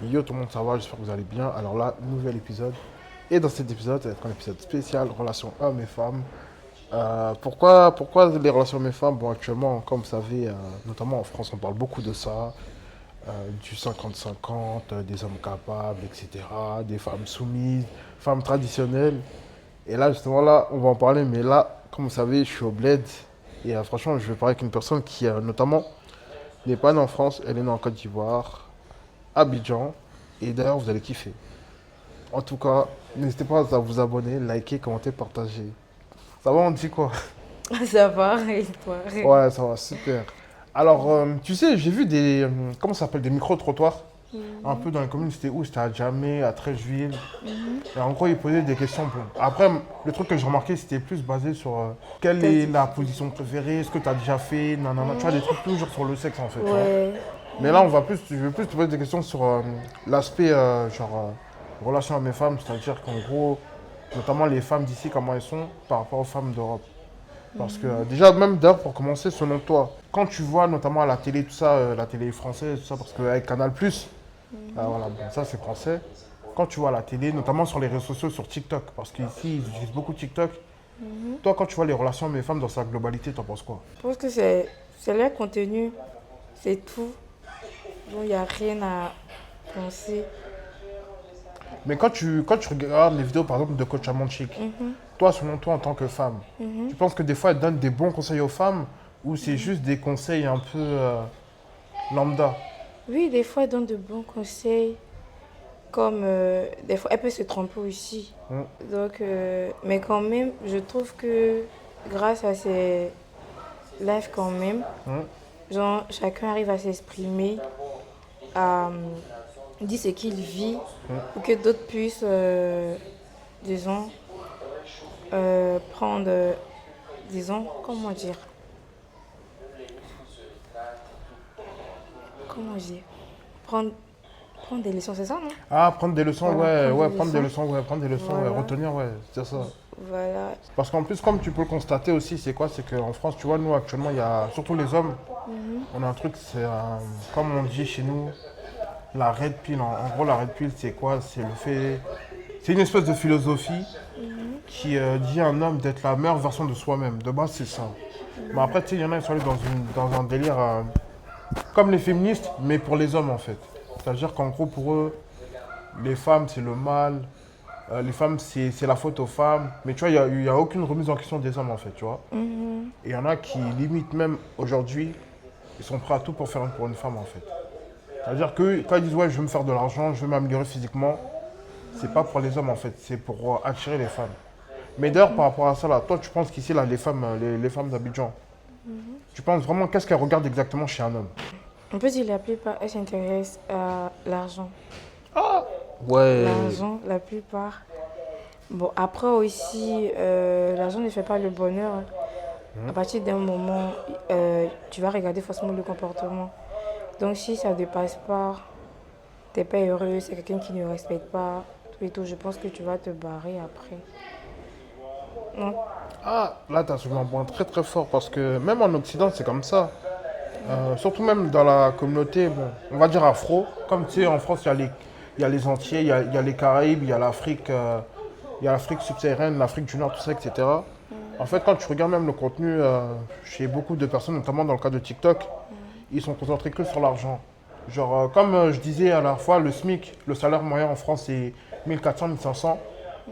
Yo tout le monde, ça va, j'espère que vous allez bien. Alors là, nouvel épisode. Et dans cet épisode, ça va être un épisode spécial, relations hommes et femmes. Pourquoi les relations hommes et femmes? Bon, actuellement, comme vous savez, notamment en France, on parle beaucoup de ça. Du 50-50, des hommes capables, etc. Des femmes soumises, femmes traditionnelles. Et là, justement, là, on va en parler. Mais là, comme vous savez, je suis au bled. Et franchement, je vais parler avec une personne qui, notamment, n'est pas née en France, elle est née en Côte d'Ivoire, Abidjan. Et d'ailleurs, vous allez kiffer. En tout cas, n'hésitez pas à vous abonner, liker, commenter, partager. Ça va, on dit quoi? Ça va, et toi? Ouais, ça va, super. Alors, tu sais, j'ai vu des, comment ça s'appelle, des micro-trottoirs, un peu dans les communes, c'était où? C'était à Djamé, à Treichville. Et en gros, ils posaient des questions. Bon. Après, le truc que j'ai remarqué, c'était plus basé sur quelle T'as est dit. la position préférée, ce que tu as déjà fait, nanana. Tu vois, des trucs toujours sur le sexe, en fait, tu vois. Ouais. Mais là, je vais plus te poser des questions sur l'aspect, relation à mes femmes, c'est-à-dire qu'en gros, notamment les femmes d'ici, comment elles sont par rapport aux femmes d'Europe. Parce que déjà, même d'ailleurs, pour commencer, selon toi, quand tu vois notamment à la télé, tout ça, la télé française, tout ça, parce qu'avec Canal+, voilà, bon, ça c'est français, quand tu vois à la télé, notamment sur les réseaux sociaux, sur TikTok, parce qu'ici, ils utilisent beaucoup TikTok, toi, quand tu vois les relations hommes et femmes dans sa globalité, t'en penses quoi? Je pense que c'est leur contenu, c'est tout. Donc, il n'y a rien à penser. Mais quand tu regardes les vidéos, par exemple, de Coach Chic, toi, selon toi, en tant que femme, tu penses que des fois, elle donne des bons conseils aux femmes ou c'est juste des conseils un peu lambda? Oui, des fois, elle donne de bons conseils. Comme des fois, elle peut se tromper aussi. Hmm, Donc, mais quand même, je trouve que grâce à ces lives, quand même, hmm. genre, chacun arrive à s'exprimer, à dire ce qu'il vit, pour que d'autres puissent, disons, prendre, disons, comment dire, prendre, prendre des leçons, c'est ça, non? Ah, prendre des leçons, Voilà, ouais, prendre des ouais, prendre des leçons. leçons, ouais, prendre des leçons, ouais, Voilà, retenir, ouais, c'est ça. voilà. Parce qu'en plus, comme tu peux le constater aussi, c'est quoi? C'est qu'en France, tu vois, nous, actuellement, il y a, surtout les hommes, on a un truc, c'est, comme on dit chez nous, la red pill. En gros, la red pill, c'est quoi? C'est le fait. C'est une espèce de philosophie qui dit à un homme d'être la meilleure version de soi-même. De base, c'est ça. Mais après, tu sais, il y en a qui sont allés dans un délire comme les féministes, mais pour les hommes, en fait. C'est-à-dire qu'en gros, pour eux, les femmes, c'est le mal. Les femmes, c'est la faute aux femmes. Mais tu vois, il y a aucune remise en question des hommes, en fait, tu vois. Mhm. Et il y en a qui, limite, même aujourd'hui, ils sont prêts à tout pour une femme, en fait. C'est-à-dire que quand ils disent, ouais, je veux me faire de l'argent, je veux m'améliorer physiquement, c'est pas pour les hommes, en fait. C'est pour attirer les femmes. Mais d'ailleurs, par rapport à ça, là, toi, tu penses qu'ici, là, les femmes d'Abidjan, tu penses vraiment qu'est-ce qu'elles regardent exactement chez un homme? On peut dire que la plupart, elles s'intéressent à l'argent. Ouais. L'argent, la plupart. Bon, après aussi, l'argent ne fait pas le bonheur, hein. À partir d'un moment, tu vas regarder forcément le comportement. Donc, si ça ne dépasse pas, t'es pas heureux, c'est quelqu'un qui ne respecte pas, tout et tout, je pense que tu vas te barrer après. Non? Ah, là, tu as soulevé un point très très fort parce que même en Occident, c'est comme ça. Surtout même dans la communauté, bon, on va dire afro. Comme tu sais, en France, il y a les Antillais, il y a les Caraïbes, il y a l'Afrique subsaharienne, l'Afrique du Nord, tout ça, etc. En fait, quand tu regardes même le contenu chez beaucoup de personnes, notamment dans le cas de TikTok, ils sont concentrés que sur l'argent. Genre, comme je disais à la fois, le SMIC, le salaire moyen en France, c'est 1400-1500.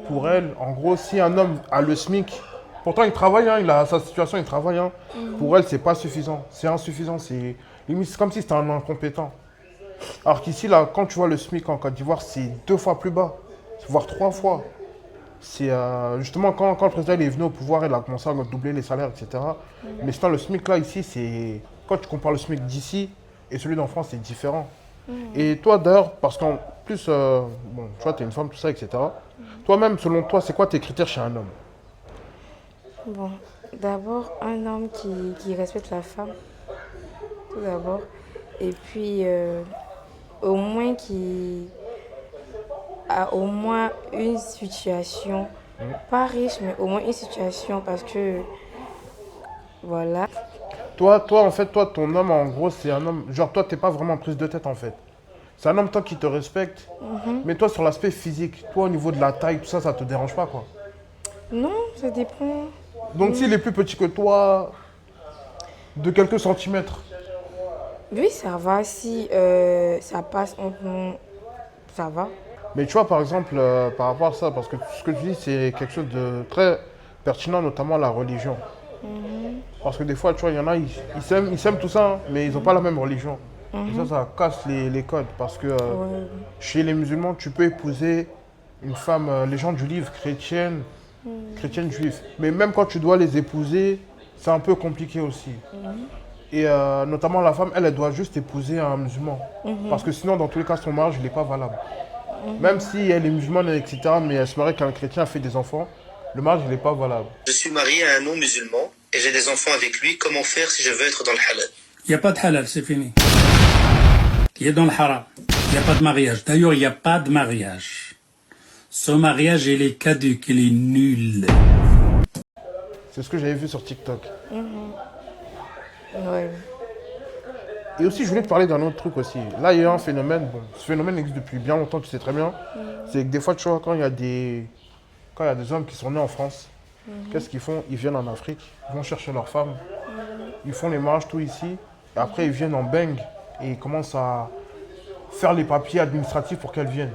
Pour elle, en gros, si un homme a le SMIC, pourtant il travaille, hein, il a sa situation, il travaille, hein, pour elle, c'est pas suffisant. C'est insuffisant. Limite, c'est comme si c'était un incompétent. Alors qu'ici, là, quand tu vois le SMIC en Côte d'Ivoire, c'est deux fois plus bas, voire trois fois. C'est justement quand le président il est venu au pouvoir, il a commencé à doubler les salaires, etc. Mais sinon, le SMIC là, ici, c'est. Quand tu compares le SMIC d'ici et celui d'en France, c'est différent. Et toi, d'ailleurs, parce qu'en plus, bon, tu vois, t'es une femme, tout ça, etc. Toi-même, selon toi, c'est quoi tes critères chez un homme? Bon, d'abord, un homme qui respecte la femme, tout d'abord. Et puis, au moins qui a au moins une situation, pas riche, mais au moins une situation, parce que, voilà. Toi, en fait, toi, ton homme, en gros, c'est un homme. Genre, toi, t'es pas vraiment prise de tête, en fait. C'est un homme, toi, qui te respecte. Mais toi, sur l'aspect physique, toi, au niveau de la taille, tout ça, ça te dérange pas, quoi. Non, ça dépend. Donc, s'il est plus petit que toi, de quelques centimètres. Oui, ça va. Si ça passe entre nous, ça va. Mais tu vois, par exemple, par rapport à ça, parce que ce que tu dis, c'est quelque chose de très pertinent, notamment la religion. Parce que des fois, tu vois, il y en a, ils s'aiment tout ça, hein, mais ils n'ont pas la même religion. Et ça casse les codes. Parce que Ouais. chez les musulmans, tu peux épouser une femme, les gens du livre, chrétienne, chrétienne juive. Mais même quand tu dois les épouser, c'est un peu compliqué aussi. Et notamment la femme, elle doit juste épouser un musulman. Parce que sinon, dans tous les cas, son mariage, il n'est pas valable. Même si elle est musulmane, etc., mais elle se marie qu'un chrétien fait des enfants, le mariage, il n'est pas valable. Je suis marié à un non-musulman et j'ai des enfants avec lui. Comment faire si je veux être dans le halal? Il n'y a pas de halal, c'est fini. Il est dans le haram. Il n'y a pas de mariage. D'ailleurs, il n'y a pas de mariage. Ce mariage, il est caduc, il est nul. C'est ce que j'avais vu sur TikTok. Ouais. Et aussi, je voulais te parler d'un autre truc aussi. Là, il y a un phénomène, bon, ce phénomène existe depuis bien longtemps, tu sais très bien. C'est que des fois, tu vois, quand il y a des hommes qui sont nés en France, qu'est-ce qu'ils font? Ils viennent en Afrique, ils vont chercher leur femme, ils font les mariages tout ici, et après ils viennent en bang et ils commencent à faire les papiers administratifs pour qu'elles viennent.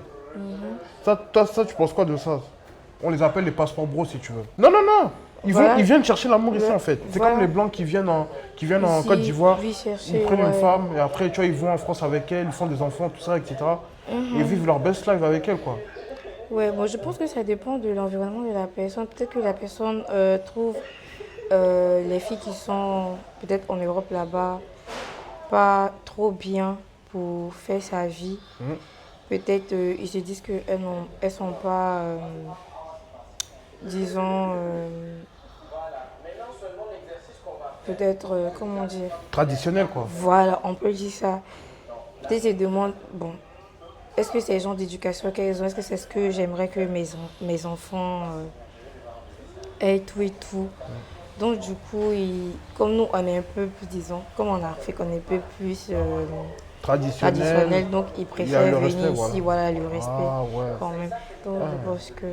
Ça, tu penses quoi de ça? On les appelle les passeports bros si tu veux. Non, non, non! Voilà. Ils viennent chercher l'amour ici Ouais. en fait. C'est Voilà. comme les blancs qui viennent en Ici, Côte d'Ivoire. oui, chercher, Ils prennent une ouais. femme et après tu vois ils vont en France avec elle, ils font des enfants, tout ça, etc. Et vivent leur best life avec elle quoi. Ouais, moi je pense que ça dépend de l'environnement de la personne. Peut-être que la personne trouve les filles qui sont peut-être en Europe là-bas pas trop bien pour faire sa vie. Peut-être ils se disent qu'elles elles sont pas, disons, peut-être, comment dire, Traditionnel quoi. voilà, on peut dire ça. Peut-être ils se demandent, bon, est-ce que c'est le genre d'éducation qu'elles ont? Est-ce que c'est ce que j'aimerais que mes enfants aient tout et tout? Donc du coup, comme nous, on est un peu plus, disons, comme en Afrique, on est un peu plus traditionnel, donc ils Il y a préfèrent le venir respect, ici, voilà, le respect Ah ouais. quand même. Donc je pense que...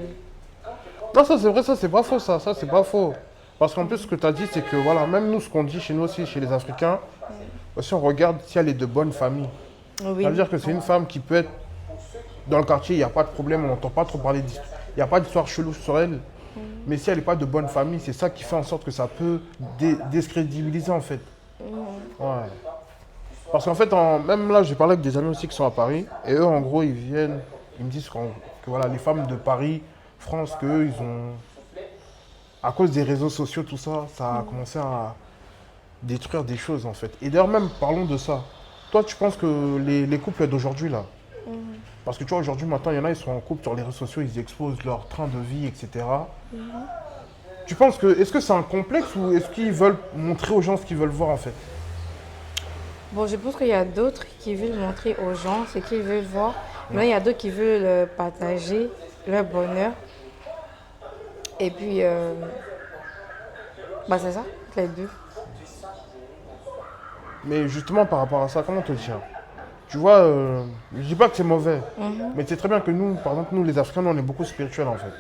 Non, ça c'est vrai, ça c'est pas faux, ça c'est pas faux. Parce qu'en plus, ce que tu as dit, c'est que voilà, même nous, ce qu'on dit chez nous aussi, chez les Africains, aussi on regarde si elle est de bonne famille. Oui. Ça veut dire que c'est une femme qui peut être dans le quartier, il n'y a pas de problème, on n'entend pas trop parler d'histoire. Il n'y a pas d'histoire chelou sur elle. Mais si elle n'est pas de bonne famille, c'est ça qui fait en sorte que ça peut décrédibiliser en fait. Ouais. Parce qu'en fait, même là, j'ai parlé avec des amis aussi qui sont à Paris. Et eux, en gros, ils viennent, ils me disent que voilà, les femmes de Paris, France, qu'eux, ils ont... À cause des réseaux sociaux, tout ça, ça a commencé à détruire des choses en fait. Et d'ailleurs, même, parlons de ça. Toi, tu penses que les couples d'aujourd'hui, là, parce que tu vois, aujourd'hui, maintenant, il y en a, ils sont en couple sur les réseaux sociaux, ils exposent leur train de vie, etc. Tu penses que, est-ce que c'est un complexe ou est-ce qu'ils veulent montrer aux gens ce qu'ils veulent voir en fait? Bon, je pense qu'il y a d'autres qui veulent montrer aux gens ce qu'ils veulent voir. Mais il y a d'autres qui veulent partager leur bonheur. Et puis, bah c'est ça, les deux. Mais justement, par rapport à ça, comment te dire? Tu vois, je dis pas que c'est mauvais, mais c'est très bien que nous, par exemple, nous les Africains, nous, on est beaucoup spirituels en fait.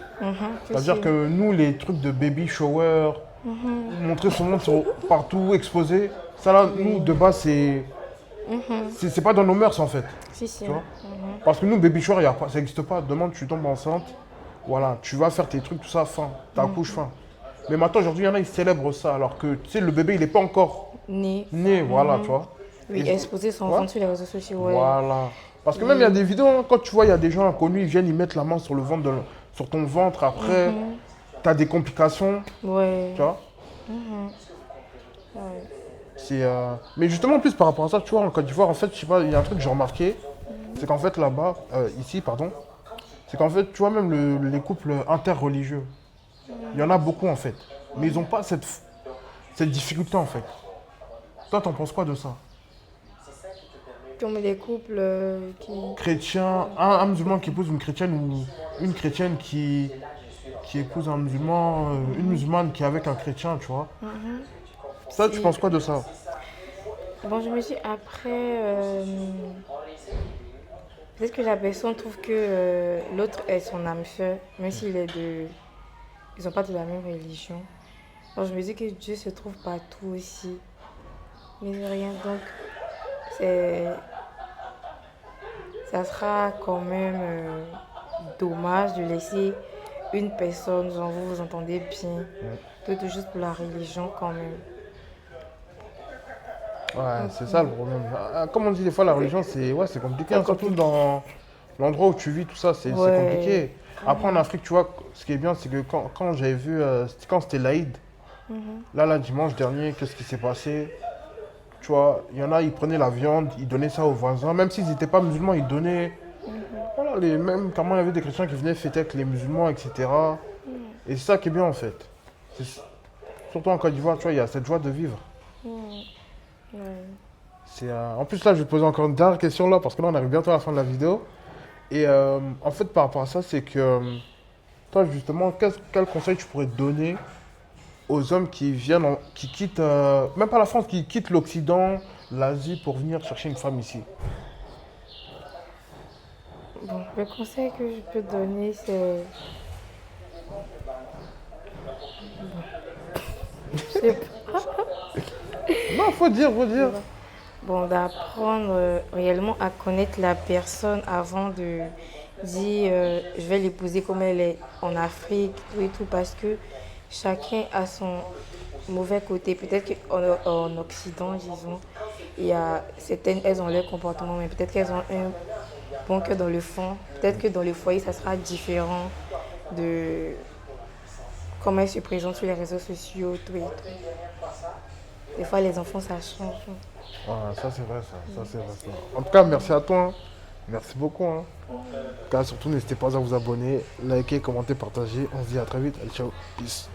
C'est-à-dire que nous, les trucs de baby shower, montrer son monde partout, exposer, ça là, nous, de base, c'est pas dans nos mœurs en fait. Si, si. Tu vois? Parce que nous, baby shower, ça n'existe pas. Demain, tu tombes enceinte, voilà, tu vas faire tes trucs, tout ça, fin, t'accouches, fin. Mais maintenant, aujourd'hui, il y en a, ils célèbrent ça, alors que, tu sais, le bébé, il n'est pas encore Né. voilà, tu vois. Oui, Et- exposer son Ouais. ventre sur les réseaux sociaux, ouais. Voilà. Parce que même il y a des vidéos, hein, quand tu vois, il y a des gens inconnus, ils viennent, ils mettent la main sur le ventre, sur ton ventre, après, tu as des complications, Ouais. tu vois. Ouais. Mais justement, en plus, par rapport à ça, tu vois, en Côte d'Ivoire, en fait, je sais pas, il y a un truc que j'ai remarqué, c'est qu'en fait, là-bas, ici, pardon, c'est qu'en fait, tu vois, même les couples interreligieux, il y en a beaucoup, en fait. Mais ils n'ont pas cette difficulté, en fait. Toi, t'en penses quoi de ça? Comme les couples qui... Chrétien, un musulman qui épouse une chrétienne ou une chrétienne qui épouse un musulman, une musulmane qui est avec un chrétien, tu vois. Ça, tu Si. penses quoi de ça? Bon, je me dis, après, Peut-être que la personne trouve que l'autre est son âme sœur, même s'il est de... Ils n'ont pas de la même religion. Alors je me dis que Dieu se trouve partout aussi. Mais de rien, donc c'est... ça sera quand même dommage de laisser une personne, genre vous vous entendez bien, tout juste pour la religion quand même. Ouais, c'est ça le problème. Comme on dit des fois, la religion, c'est compliqué, hein, surtout dans l'endroit où tu vis, tout ça, c'est Ouais. compliqué. Après, en Afrique, tu vois, ce qui est bien, c'est que quand j'avais vu, quand c'était l'Aïd, là, dimanche dernier, qu'est-ce qui s'est passé? Tu vois, il y en a, ils prenaient la viande, ils donnaient ça aux voisins, même s'ils n'étaient pas musulmans, ils donnaient. Voilà, même comment il y avait des chrétiens qui venaient fêter avec les musulmans, etc. Et c'est ça qui est bien, en fait. C'est- Surtout en Côte d'Ivoire, tu vois, il y a cette joie de vivre. Ouais. En plus, là, je vais te poser encore une dernière question, là, parce que là, on arrive bientôt à la fin de la vidéo. Et en fait, par rapport à ça, c'est que toi, justement, quel conseil tu pourrais donner aux hommes qui viennent, qui quittent, même pas la France, qui quittent l'Occident, l'Asie pour venir chercher une femme ici? Bon, le conseil que je peux donner, c'est... Je sais pas. Non, faut dire, faut dire. Bon, d'apprendre réellement à connaître la personne avant de dire je vais l'épouser comme elle est en Afrique, tout et tout, parce que chacun a son mauvais côté. Peut-être qu'en Occident, disons, il y a certaines, elles ont leur comportement, mais peut-être qu'elles ont un bon cœur dans le fond. Peut-être que dans le foyer, ça sera différent de comment elles se présentent sur les réseaux sociaux, tout et tout. Des fois, les enfants, ça change. Ouais, ça, c'est vrai, ça, c'est vrai, ça. En tout cas, merci à toi, hein. Merci beaucoup, hein. En tout cas, surtout, n'hésitez pas à vous abonner, liker, commenter, partager. On se dit à très vite. Allez, ciao. Peace.